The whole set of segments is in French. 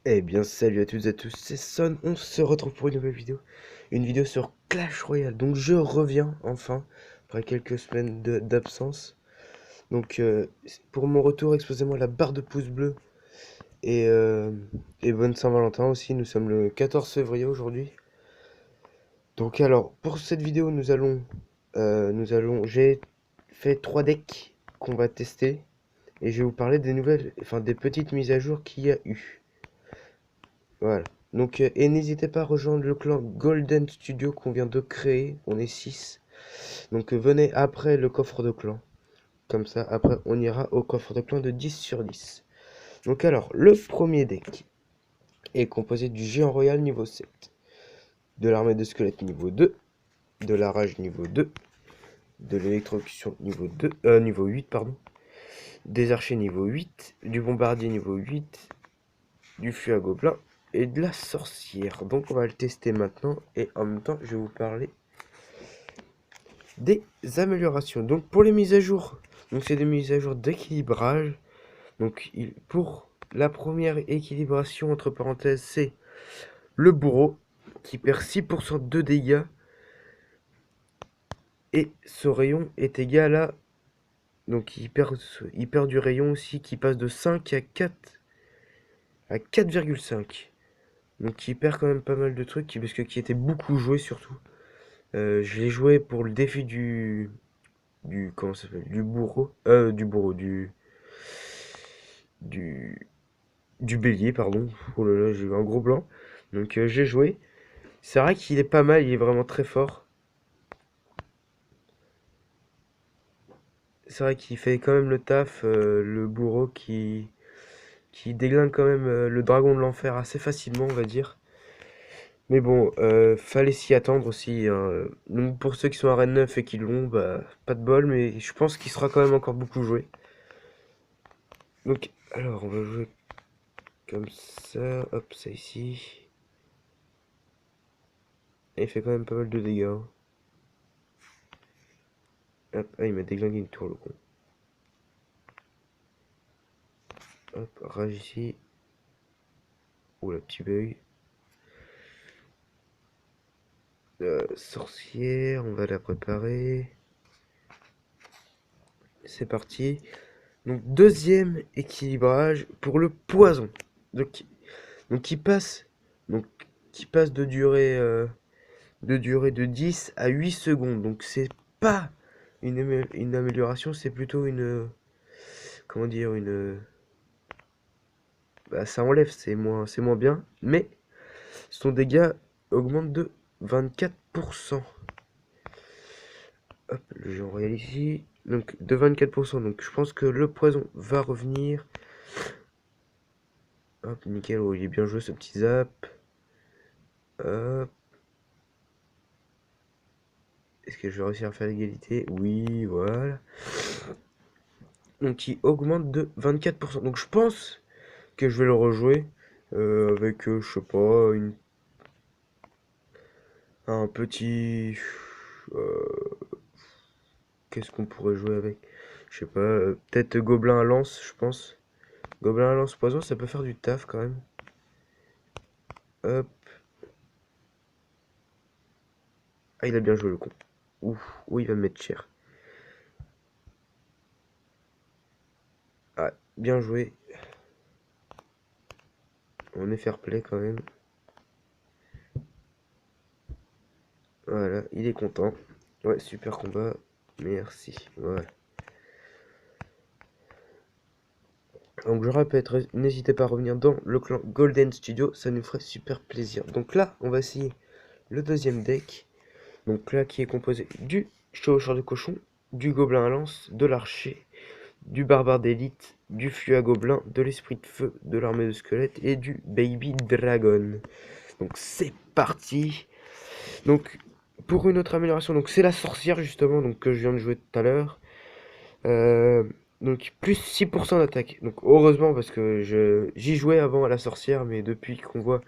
Eh bien salut à toutes et à tous, c'est Son, on se retrouve pour une nouvelle vidéo. Une vidéo sur Clash Royale. Donc je reviens enfin, après quelques semaines d'absence. Donc pour mon retour, exposez-moi la barre de pouce bleu. Et, euh, et bonne Saint-Valentin aussi, nous sommes le 14 février aujourd'hui. Donc alors, pour cette vidéo, j'ai fait 3 decks qu'on va tester. Et je vais vous parler des nouvelles, enfin des petites mises à jour qu'il y a eu. Voilà. Donc, et n'hésitez pas à rejoindre le clan Golden Studio qu'on vient de créer. On est 6. Donc, venez après le coffre de clan. Comme ça, après, on ira au coffre de clan de 10 sur 10. Donc, alors, le premier deck est composé du géant royal niveau 7, de l'armée de squelettes niveau 2, de la rage niveau 2, de l'électrocution niveau 8, pardon, des archers niveau 8, du bombardier niveau 8, du fût à gobelins et de la sorcière. Donc on va le tester maintenant et en même temps je vais vous parler des améliorations. Donc pour les mises à jour, donc c'est des mises à jour d'équilibrage. Donc pour la première équilibration entre parenthèses, c'est le bourreau qui perd 6% de dégâts et ce rayon est égal à, donc il perd du rayon aussi qui passe de 5 à 4,5. Donc il perd quand même pas mal de trucs parce que qui était beaucoup joué surtout. Je l'ai joué pour le défi du comment ça s'appelle, du du bélier, pardon. Oh là là, j'ai eu un gros blanc. Donc j'ai joué. C'est vrai qu'il est pas mal, il est vraiment très fort. C'est vrai qu'il fait quand même le taf, le bourreau qui déglingue quand même le dragon de l'enfer assez facilement, on va dire. Mais bon, fallait s'y attendre aussi, hein. Donc pour ceux qui sont à Rennes 9 et qui l'ont, bah, pas de bol, mais je pense qu'il sera quand même encore beaucoup joué. Donc, alors, on va jouer comme ça, hop, ça ici. Et il fait quand même pas mal de dégâts, hein. Hop, ah, il m'a déglingué une tour, le con. Hop, rage ici. Oula, petit bug. Sorcière, on va la préparer. C'est parti. Donc, deuxième équilibrage pour le poison. Donc, donc qui passe, donc, qui passe de durée de 10 à 8 secondes. Donc, c'est pas une amélioration, c'est plutôt une. Comment dire, une. Bah, ça enlève, c'est moins bien. Mais son dégât augmente de 24%. Hop, le jeu royal ici. Donc de 24%. Donc je pense que le poison va revenir. Hop, nickel. Oh, il est bien joué ce petit zap. Hop. Est-ce que je vais réussir à faire l'égalité? Oui, voilà. Donc il augmente de 24%. Donc je pense que je vais le rejouer. Avec, je sais pas, un petit. euh, Qu'est-ce qu'on pourrait jouer avec? Je sais pas, peut-être Gobelin à lance, je pense. Gobelin à lance poison, ça peut faire du taf quand même. Hop. Ah, il a bien joué le con. Ouf, oui, il va me mettre cher. Ah, bien joué. On est fair play quand même. Voilà, il est content. Ouais, super combat. Merci. Voilà. Donc je répète, n'hésitez pas à revenir dans le clan Golden Studio, ça nous ferait super plaisir. Donc là, on va essayer le deuxième deck. Donc là, qui est composé du chevaucheur de cochon, du gobelin à lance, de l'archer, du barbare d'élite, du fût à gobelin, de l'esprit de feu, de l'armée de squelettes et du baby dragon. Donc c'est parti. Donc pour une autre amélioration, donc c'est la sorcière justement, donc que je viens de jouer tout à l'heure. Euh, donc plus 6% d'attaque. Donc heureusement parce que j'y jouais avant à la sorcière, mais depuis qu'on voit,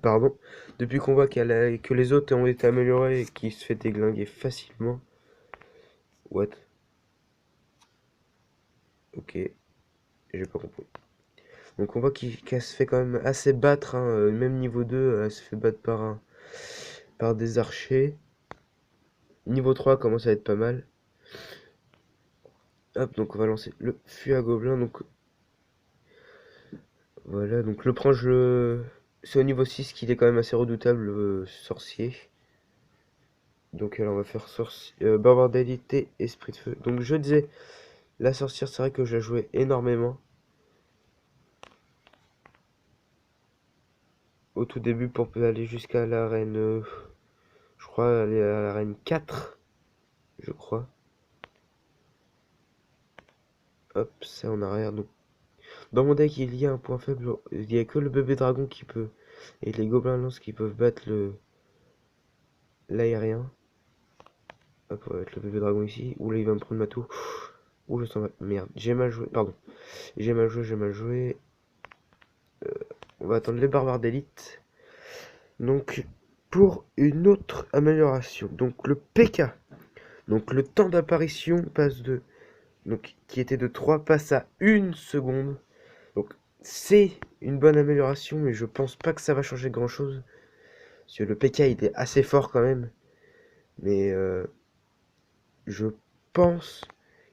pardon, depuis qu'on voit que les autres ont été améliorés et qu'il se fait déglinguer facilement. What? Ok, j'ai pas compris. Donc on voit qu'elle se fait quand même assez battre, hein, même niveau 2, elle se fait battre par des archers. Niveau 3 commence à être pas mal. Hop, donc on va lancer le fusil à gobelins. Donc voilà, donc le prince, c'est au niveau 6 qu'il est quand même assez redoutable, sorcier. Donc alors on va faire barbare d'élite, esprit de feu. Donc je disais, la sorcière, c'est vrai que je la jouais énormément au tout début pour aller jusqu'à l'arène, je crois aller à l'arène 4, je crois. Hop, c'est en arrière. Donc dans mon deck, il y a un point faible, il y a que le bébé dragon qui peut, et les gobelins lance qui peuvent battre l'aérien. Hop, on va mettre le bébé dragon ici. Oula, il va me prendre ma tour. Ouh, je sens mal. Merde, j'ai mal joué. Pardon. J'ai mal joué, j'ai mal joué. On va attendre les barbares d'élite. Donc, pour une autre amélioration. Donc, le PK. Donc, le temps d'apparition passe de... Donc, qui était de 3 passe à 1 seconde. Donc, c'est une bonne amélioration, mais je pense pas que ça va changer grand-chose. Parce que le PK, il est assez fort quand même. Mais je pense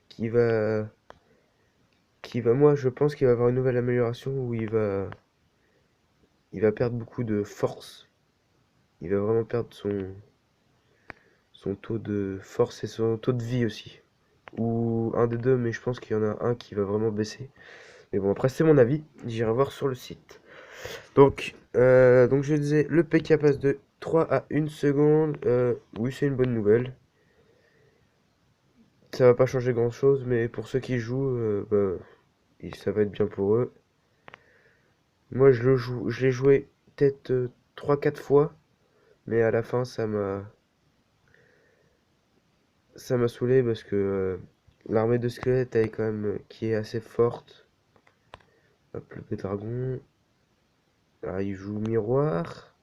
qu'il va... Moi, je pense qu'il va avoir une nouvelle amélioration où il va perdre beaucoup de force. Il va vraiment perdre son taux de force et son taux de vie aussi. Ou un des deux, mais je pense qu'il y en a un qui va vraiment baisser. Mais bon, après, c'est mon avis. J'irai voir sur le site. Donc je disais, le PK passe de 3 à 1 seconde. Oui, c'est une bonne nouvelle. Ça va pas changer grand chose, mais pour ceux qui jouent, ça va être bien pour eux. Moi, je l'ai joué peut-être 3-4 fois, mais à la fin, ça m'a saoulé parce que l'armée de squelettes, elle est quand même qui est assez forte. Hop, le pédragon. Ah, il joue miroir.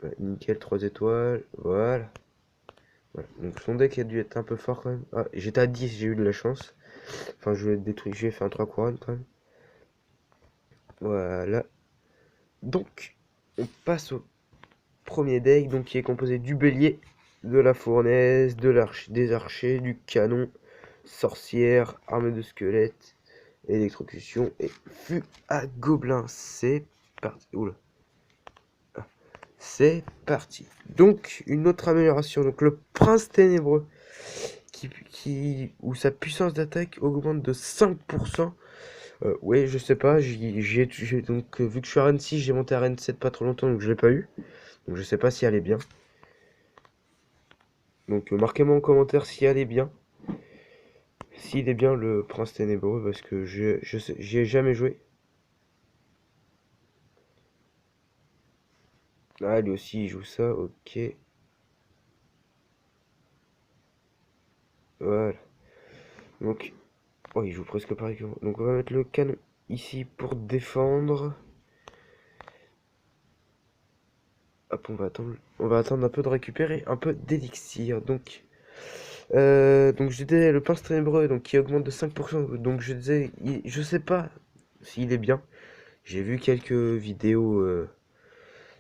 Ouais, nickel, 3 étoiles. Voilà. Voilà. Donc son deck a dû être un peu fort quand même. Ah, j'étais à 10, j'ai eu de la chance. Enfin, je l'ai détruit, j'ai fait un 3 couronnes quand même. Voilà. Donc, on passe au premier deck, donc qui est composé du bélier, de la fournaise, des archers, du canon, sorcière, armée de squelettes, électrocution et fût à gobelins. C'est parti. Oula. Ah, c'est parti. Donc, une autre amélioration. Donc, le prince ténébreux, où sa puissance d'attaque augmente de 5%. Ouais, je sais pas. Donc, vu que je suis à Rennes 6, j'ai monté à Rennes 7 pas trop longtemps, donc je l'ai pas eu. Donc, je sais pas si elle est bien. Donc, marquez-moi en commentaire si elle est bien. S'il est bien le prince ténébreux, parce que j'y ai jamais joué. Ah, lui aussi, il joue ça, ok. Voilà. Donc, oh, il joue presque pareil que moi. Donc, on va mettre le canon ici pour défendre. Hop, on va attendre un peu de récupérer un peu d'élixir. Donc je disais le pince ténébreux donc qui augmente de 5%. Donc je disais, je sais pas s'il est bien. J'ai vu quelques vidéos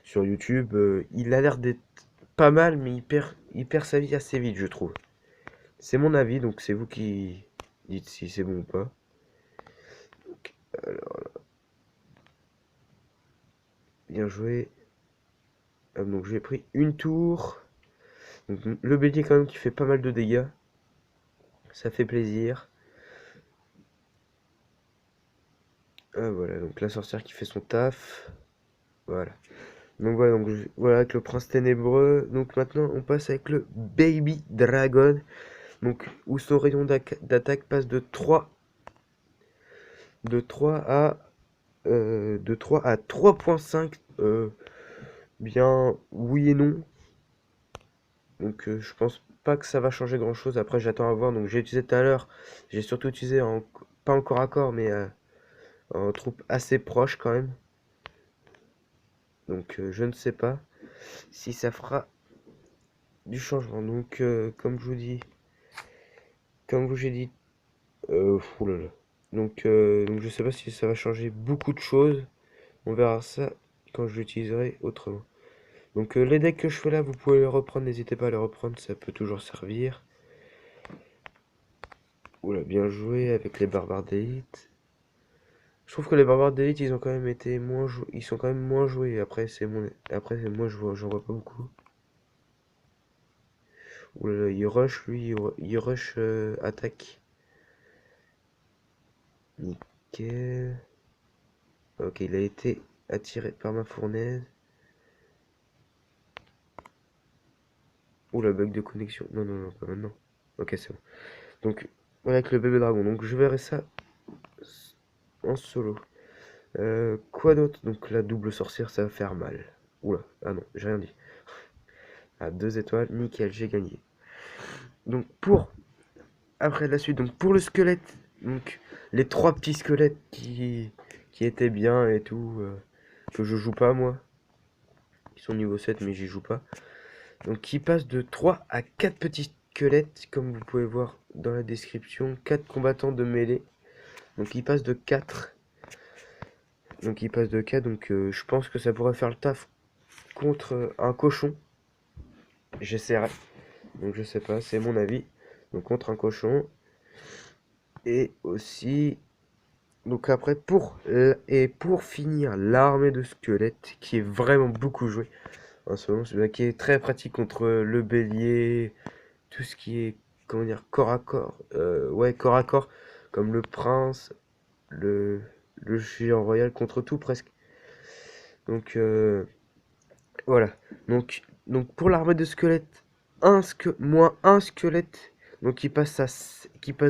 sur YouTube. Il a l'air d'être pas mal, mais il perd sa vie assez vite, je trouve. C'est mon avis, donc c'est vous qui dites si c'est bon ou pas. Donc, alors, bien joué. Donc j'ai pris une tour. Donc, le bélier quand même qui fait pas mal de dégâts. Ça fait plaisir. Ah, voilà, donc la sorcière qui fait son taf. Voilà. Donc voilà, voilà avec le prince ténébreux. Donc maintenant on passe avec le baby dragon. Donc où son rayon d'attaque passe de 3 à 3,5. Bien oui et non. Donc je pense pas que ça va changer grand chose. Après j'attends à voir. Donc j'ai utilisé tout à l'heure. J'ai surtout utilisé pas en corps à corps, mais en troupe assez proche quand même. Donc je ne sais pas si ça fera du changement. Donc comme je vous dis, oulala. Donc je sais pas si ça va changer beaucoup de choses. On verra ça quand je l'utiliserai autrement. Donc les decks que je fais là, vous pouvez les reprendre, n'hésitez pas à les reprendre, ça peut toujours servir. Oula, bien joué avec les barbares d'élite. Je trouve que les barbares d'élite, ils ont quand même été moins joués, ils sont quand même moins joués. Après moi j'en vois pas beaucoup. Oula, il rush lui, il rush attaque. Nickel. Ok, il a été attiré par ma fournaise. Oula, bug de connexion. Non, non, non, pas maintenant. Ok, c'est bon. Donc, voilà avec le bébé dragon. Donc, je verrai ça en solo. Quoi d'autre? Donc, la double sorcière, ça va faire mal. Oula, ah non, j'ai rien dit. À 2 étoiles, nickel, j'ai gagné. Donc, après la suite, donc pour le squelette, donc les 3 petits squelettes qui étaient bien et tout, que je joue pas moi. Ils sont niveau 7, mais j'y joue pas. Donc, qui passent de 3 à 4 petits squelettes, comme vous pouvez voir dans la description. 4 combattants de mêlée. Donc, ils passent de 4. Donc, ils passent de 4. Donc, je pense que ça pourrait faire le taf contre un cochon. J'essaierai. Donc, je sais pas, c'est mon avis. Donc, contre un cochon. Et aussi. Donc, après, pour finir, l'armée de squelettes, qui est vraiment beaucoup jouée en ce moment, qui est très pratique contre le bélier, tout ce qui est, comment dire, corps à corps. Ouais, corps à corps, comme le prince, le, le géant royal, contre tout presque. Donc, voilà. Donc pour l'armée de squelettes, moins un squelette. Donc qui passe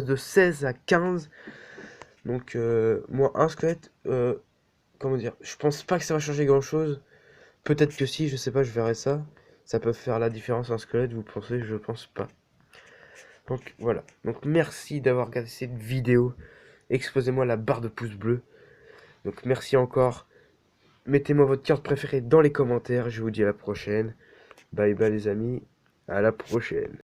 de 16 à 15. Donc, moins un squelette. Comment dire? Je pense pas que ça va changer grand chose. Peut-être que si, je sais pas, je verrai ça. Ça peut faire la différence un squelette, vous pensez? Je pense pas. Donc voilà. Donc merci d'avoir regardé cette vidéo. Exposez-moi la barre de pouce bleu. Donc merci encore. Mettez-moi votre carte préférée dans les commentaires. Je vous dis à la prochaine. Bye bye les amis. À la prochaine.